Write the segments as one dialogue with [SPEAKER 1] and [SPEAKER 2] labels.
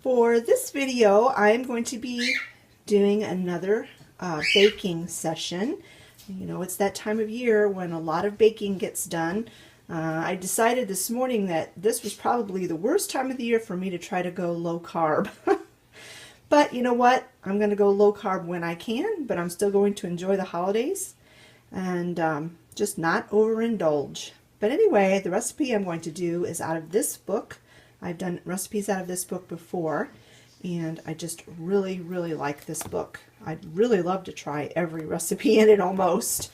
[SPEAKER 1] For this video, I'm going to be doing another baking session. You know, it's that time of year when a lot of baking gets done. I decided this morning that this was probably the worst time of the year for me to try to go low carb. But you know what? I'm going to go low carb when I can, but I'm still going to enjoy the holidays and just not overindulge. But anyway, the recipe I'm going to do is out of this book. I've done recipes out of this book before, and I just really like this book. I'd really love to try every recipe in it almost.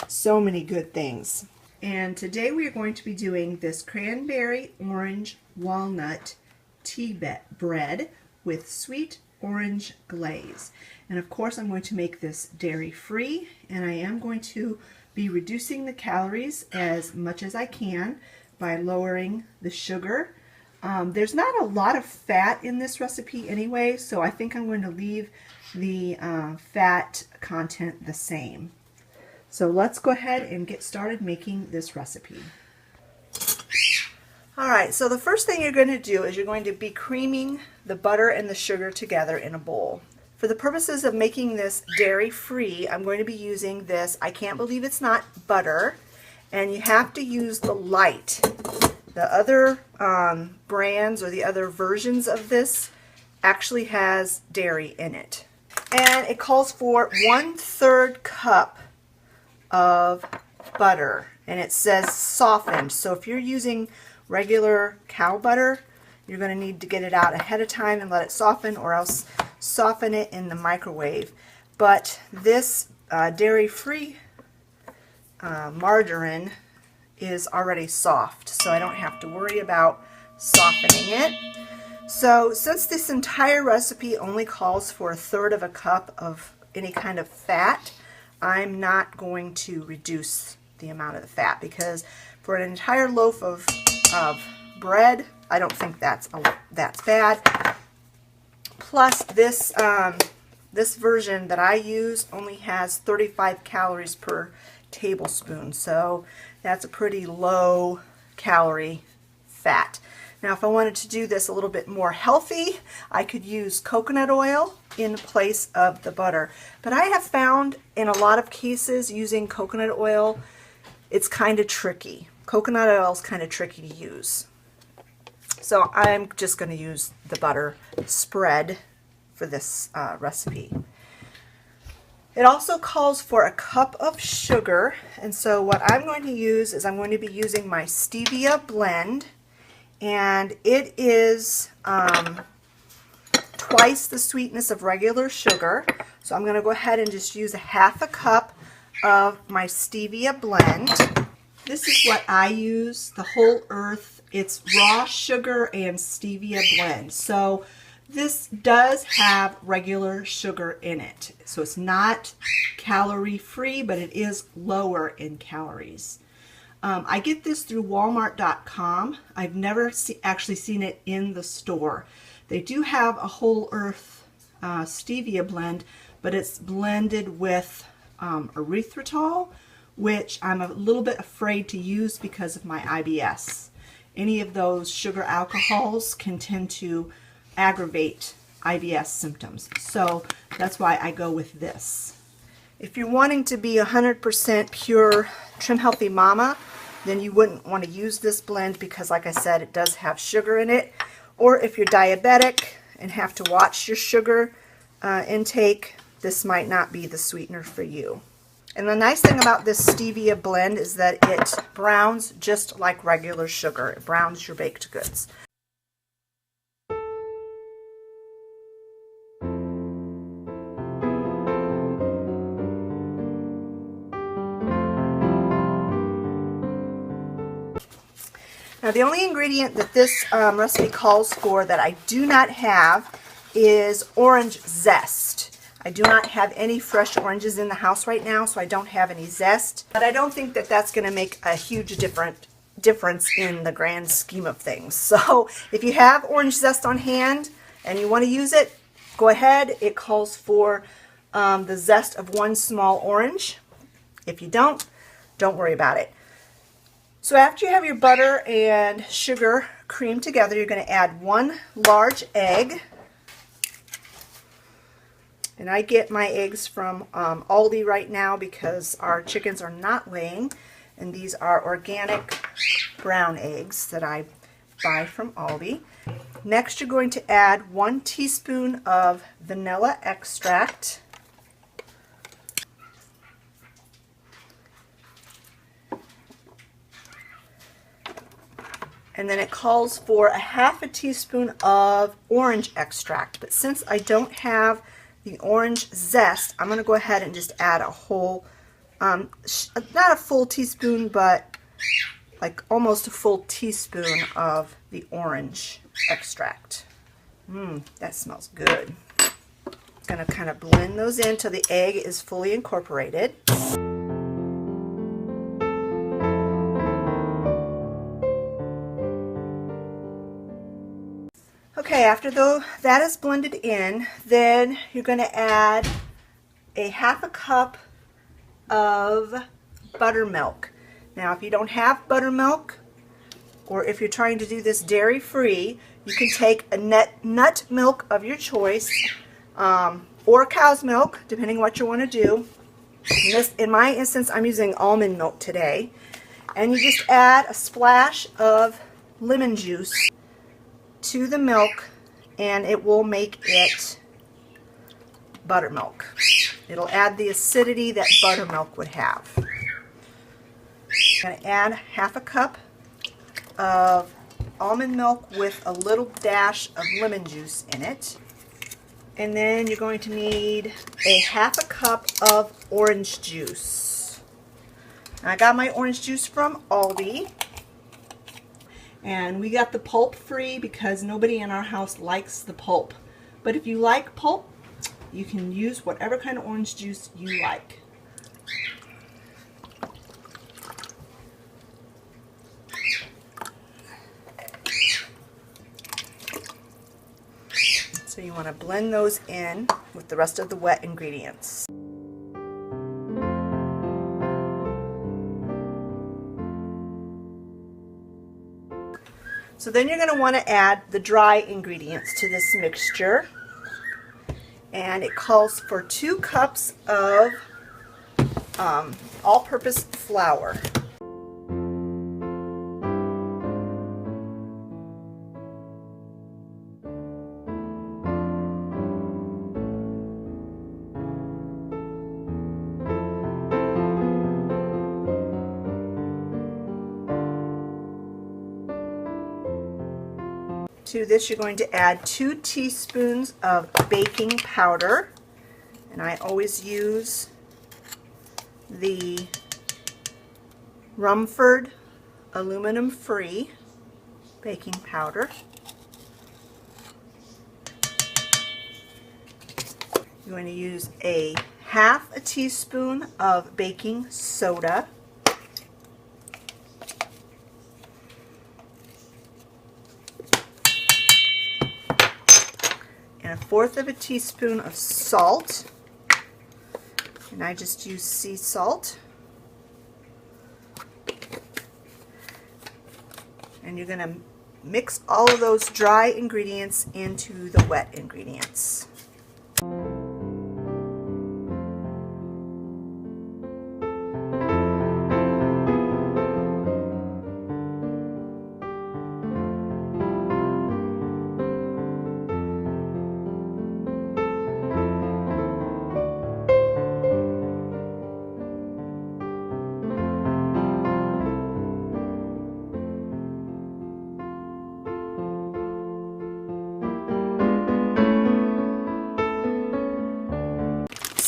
[SPEAKER 1] So many good things. And today we are going to be doing this cranberry orange walnut tea bread with sweet orange glaze. And of course I'm going to make this dairy free, and I am going to be reducing the calories as much as I can by lowering the sugar. There's not a lot of fat in this recipe anyway, so I think I'm going to leave the fat content the same. So let's go ahead and get started making this recipe. Alright, so the first thing you're going to do is you're going to be creaming the butter and the sugar together in a bowl. For the purposes of making this dairy free, I'm going to be using this, I can't believe it's not butter, and you have to use the light. The other brands or the other versions of this actually has dairy in it. And it calls for 1/3 cup of butter, and it says softened. So if you're using regular cow butter, you're going to need to get it out ahead of time and let it soften, or else soften it in the microwave. But this dairy-free margarine is already soft, so I don't have to worry about softening it. So since this entire recipe only calls for 1/3 cup of any kind of fat, I'm not going to reduce the amount of the fat, because for an entire loaf of bread, I don't think that's bad. Plus this this version that I use only has 35 calories per tablespoon, so that's a pretty low calorie fat. Now if I wanted to do this a little bit more healthy, I could use coconut oil in place of the butter. But I have found in a lot of cases using coconut oil, it's kind of tricky. Coconut oil is kind of tricky to use. So I'm just going to use the butter spread for this recipe. It also calls for 1 cup of sugar, and so what I'm going to use is I'm going to be using my stevia blend, and it is twice the sweetness of regular sugar. So I'm going to go ahead and just use 1/2 cup of my stevia blend. This is what I use, the Whole Earth. It's raw sugar and stevia blend. So this does have regular sugar in it. So it's not calorie free, but it is lower in calories. I get this through Walmart.com. I've never actually seen it in the store. They do have a Whole Earth stevia blend, but it's blended with erythritol, which I'm a little bit afraid to use because of my IBS. Any of those sugar alcohols can tend to aggravate IBS symptoms. So that's why I go with this. If you're wanting to be 100% pure Trim Healthy Mama, then you wouldn't want to use this blend because, like I said, it does have sugar in it. Or if you're diabetic and have to watch your sugar intake, this might not be the sweetener for you. And the nice thing about this stevia blend is that it browns just like regular sugar. It browns your baked goods. Now the only ingredient that this recipe calls for that I do not have is orange zest. I do not have any fresh oranges in the house right now, so I don't have any zest. But I don't think that that's going to make a huge difference in the grand scheme of things. So if you have orange zest on hand and you want to use it, go ahead. It calls for the zest of 1 small orange. If you don't worry about it. So after you have your butter and sugar creamed together, you're going to add 1 large egg. And I get my eggs from Aldi right now because our chickens are not laying. And these are organic brown eggs that I buy from Aldi. Next, you're going to add 1 teaspoon of vanilla extract. And then it calls for a 1/2 teaspoon of orange extract. But since I don't have the orange zest, I'm going to go ahead and just add a whole, not a full teaspoon, but like almost a full teaspoon of the orange extract. That smells good. I'm going to kind of blend those in till the egg is fully incorporated. Okay, after that is blended in, then you're going to add a 1/2 cup of buttermilk. Now, if you don't have buttermilk, or if you're trying to do this dairy-free, you can take a nut milk of your choice, or cow's milk, depending what you want to do. In my instance, I'm using almond milk today. And you just add a splash of lemon juice to the milk, and it will make it buttermilk. It'll add the acidity that buttermilk would have. I'm going to add 1/2 cup of almond milk with a little dash of lemon juice in it. And then you're going to need a 1/2 cup of orange juice. I got my orange juice from Aldi. And we got the pulp free because nobody in our house likes the pulp. But if you like pulp, you can use whatever kind of orange juice you like. So you want to blend those in with the rest of the wet ingredients. So then you're going to want to add the dry ingredients to this mixture. And it calls for 2 cups of all-purpose flour. To this, you're going to add 2 teaspoons of baking powder, and I always use the Rumford aluminum-free baking powder. You're going to use a 1/2 teaspoon of baking soda. And 1/4 teaspoon of salt, and I just use sea salt. And you're going to mix all of those dry ingredients into the wet ingredients.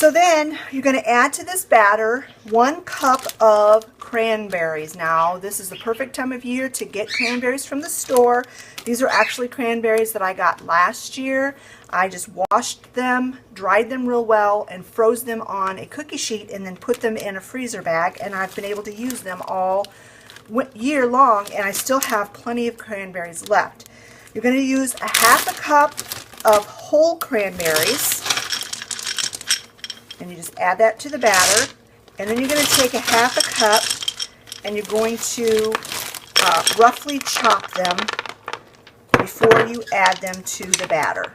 [SPEAKER 1] So then you're going to add to this batter 1 cup of cranberries. Now this is the perfect time of year to get cranberries from the store. These are actually cranberries that I got last year. I just washed them, dried them real well, and froze them on a cookie sheet and then put them in a freezer bag, and I've been able to use them all year long, and I still have plenty of cranberries left. You're going to use a 1/2 cup of whole cranberries. And you just add that to the batter, and then you're going to take a 1/2 cup and you're going to roughly chop them before you add them to the batter.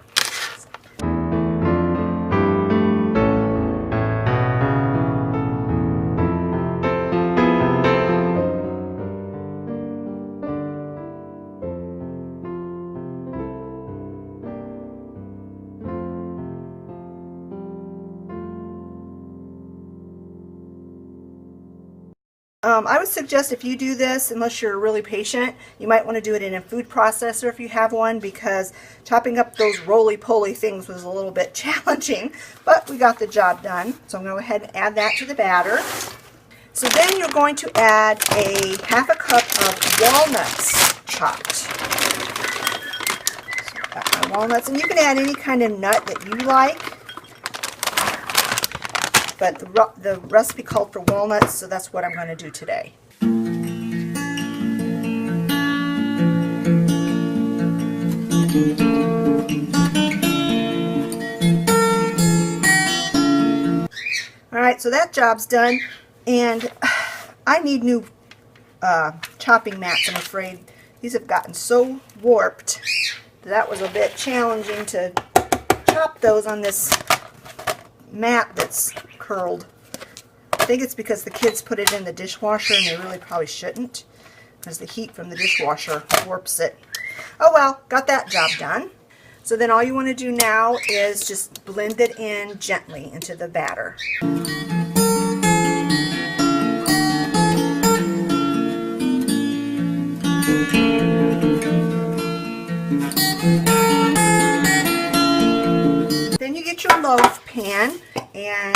[SPEAKER 1] I would suggest if you do this, unless you're really patient, you might want to do it in a food processor if you have one, because chopping up those roly-poly things was a little bit challenging, but we got the job done. So I'm going to go ahead and add that to the batter. So then you're going to add a half a cup of walnuts chopped. So I've got my walnuts, and you can add any kind of nut that you like. But the recipe called for walnuts, so that's what I'm going to do today. Alright, so that job's done, and I need new chopping mats, I'm afraid. These have gotten so warped that was a bit challenging to chop those on this mat that's curled. I think it's because the kids put it in the dishwasher and they really probably shouldn't, because the heat from the dishwasher warps it. Oh well, got that job done. So then all you want to do now is just blend it in gently into the batter. Then you get your loaf pan and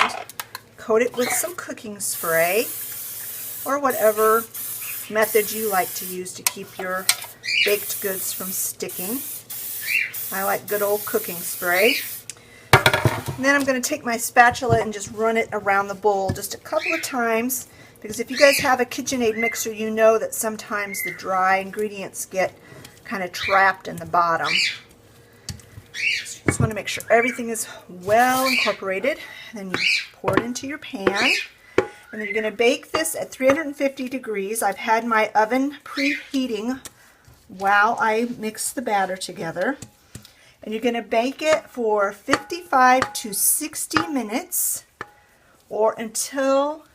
[SPEAKER 1] coat it with some cooking spray, or whatever method you like to use to keep your baked goods from sticking. I like good old cooking spray. And then I'm going to take my spatula and just run it around the bowl just a couple of times, because if you guys have a KitchenAid mixer, you know that sometimes the dry ingredients get kind of trapped in the bottom. Just want to make sure everything is well incorporated. Then you pour it into your pan, and then you're going to bake this at 350 degrees. I've had my oven preheating while I mix the batter together. And you're going to bake it for 55 to 60 minutes, or until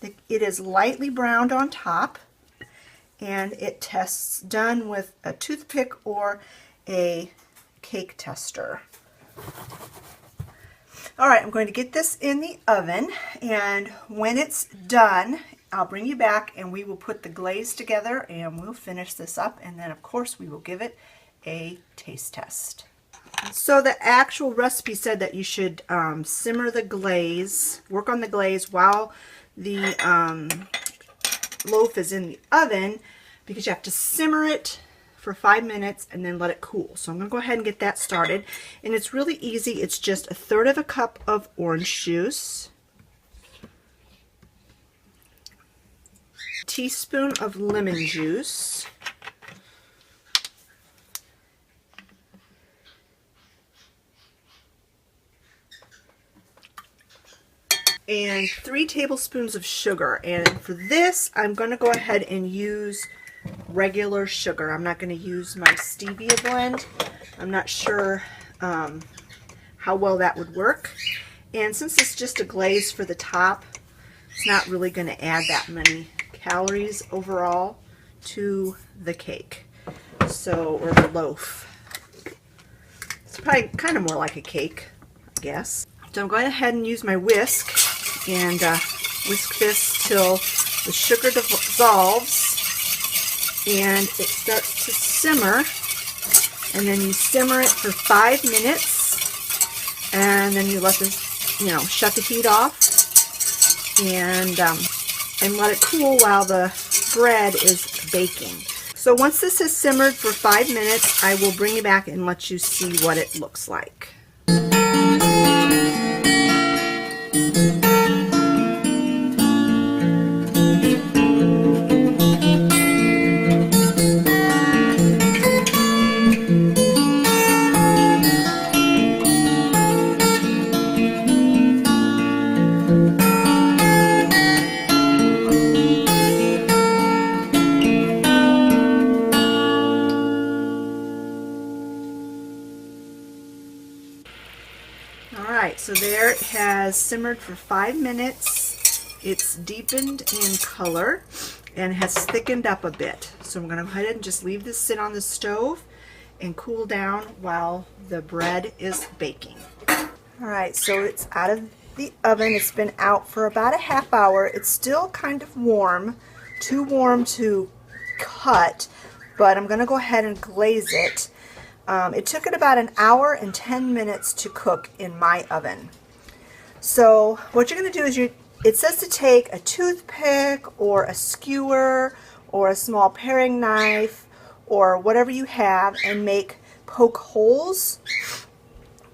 [SPEAKER 1] it is lightly browned on top and it tests done with a toothpick or a cake tester. Alright, I'm going to get this in the oven, and when it's done, I'll bring you back and we will put the glaze together and we'll finish this up, and then of course we will give it a taste test. So the actual recipe said that you should simmer the glaze, work on the glaze while the loaf is in the oven, because you have to simmer it for 5 minutes and then let it cool. So I'm going to go ahead and get that started. And it's really easy. It's just 1/3 cup of orange juice, a teaspoon of lemon juice, and 3 tablespoons of sugar. And for this, I'm going to go ahead and use regular sugar. I'm not going to use my stevia blend. I'm not sure how well that would work. And since it's just a glaze for the top, it's not really going to add that many calories overall to the cake, or the loaf. It's probably kind of more like a cake, I guess. So I'm going ahead and use my whisk and whisk this till the sugar dissolves and it starts to simmer, and then you simmer it for 5 minutes, and then you let this, shut the heat off and let it cool while the bread is baking. So once this has simmered for 5 minutes, I will bring you back and let you see what it looks like. Alright, so there it has simmered for 5 minutes. It's deepened in color and has thickened up a bit. So I'm going to go ahead and just leave this sit on the stove and cool down while the bread is baking. Alright, so it's out of the oven. It's been out for about a half hour. It's still kind of warm, too warm to cut, but I'm going to go ahead and glaze it. It took it about an hour and 10 minutes to cook in my oven. So what you're going to do is it says to take a toothpick or a skewer or a small paring knife or whatever you have and poke holes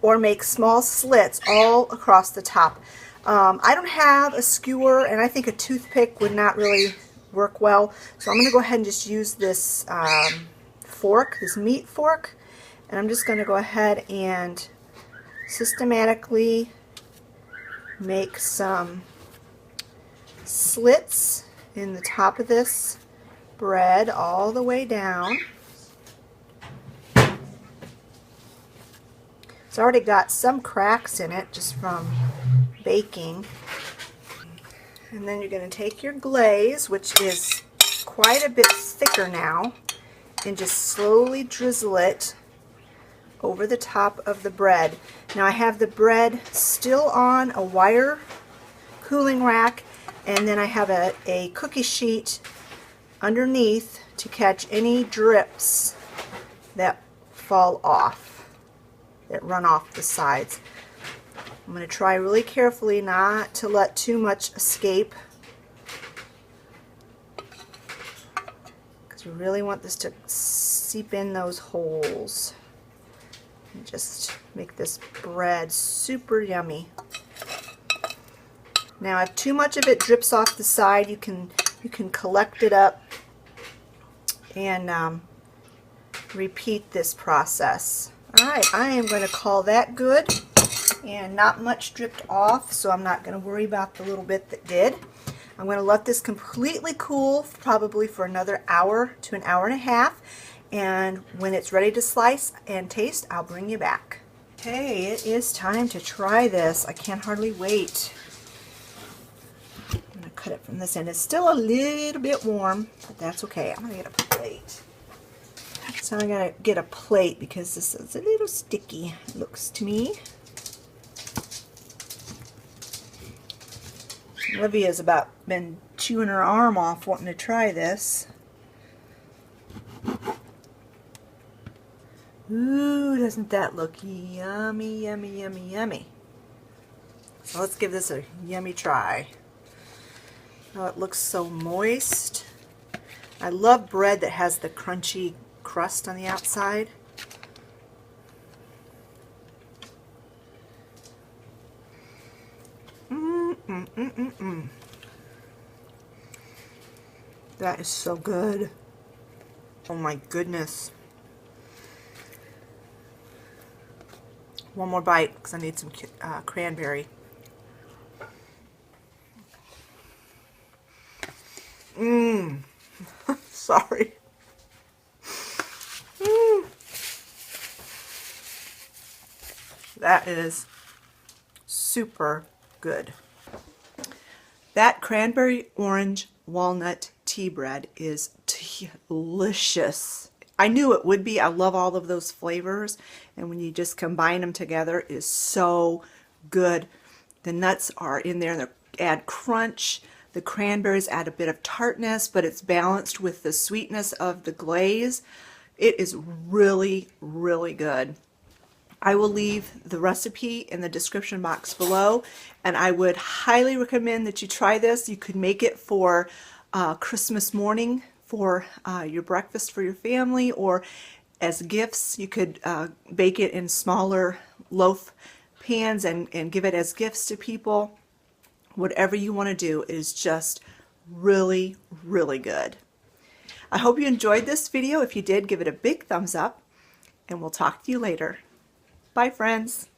[SPEAKER 1] or make small slits all across the top. I don't have a skewer, and I think a toothpick would not really work well, so I'm going to go ahead and just use this fork, this meat fork, and I'm just going to go ahead and systematically make some slits in the top of this bread all the way down. It's already got some cracks in it just from baking. And then you're going to take your glaze, which is quite a bit thicker now, and just slowly drizzle it over the top of the bread. Now I have the bread still on a wire cooling rack, and then I have a cookie sheet underneath to catch any drips that fall off, that run off the sides. I'm going to try really carefully not to let too much escape, because we really want this to seep in those holes and just make this bread super yummy. Now if too much of it drips off the side, you can collect it up and repeat this process. Alright, I am going to call that good, and not much dripped off, so I'm not going to worry about the little bit that did. I'm going to let this completely cool probably for another hour to an hour and a half, and when it's ready to slice and taste, I'll bring you back. Okay, it is time to try this. I can hardly wait. I'm going to cut it from this end. It's still a little bit warm, but that's okay. I'm going to get a plate. So I'm going to get a plate because this is a little sticky, it looks to me. Olivia's about been chewing her arm off wanting to try this. Ooh, doesn't that look yummy, yummy, yummy, yummy. So let's give this a yummy try. Oh, it looks so moist. I love bread that has the crunchy crust on the outside. That is so good. Oh my goodness. One more bite because I need some cranberry. Sorry. That is super good. That cranberry orange walnut tea bread is delicious. I knew it would be. I love all of those flavors, and when you just combine them together, it is so good. The nuts are in there, and they add crunch. The cranberries add a bit of tartness, but it's balanced with the sweetness of the glaze. It is really, really good. I will leave the recipe in the description box below, and I would highly recommend that you try this. You could make it for Christmas morning for your breakfast for your family, or as gifts. You could bake it in smaller loaf pans and give it as gifts to people. Whatever you want to do is just really, really good. I hope you enjoyed this video. If you did, give it a big thumbs up, and we'll talk to you later. Bye, friends.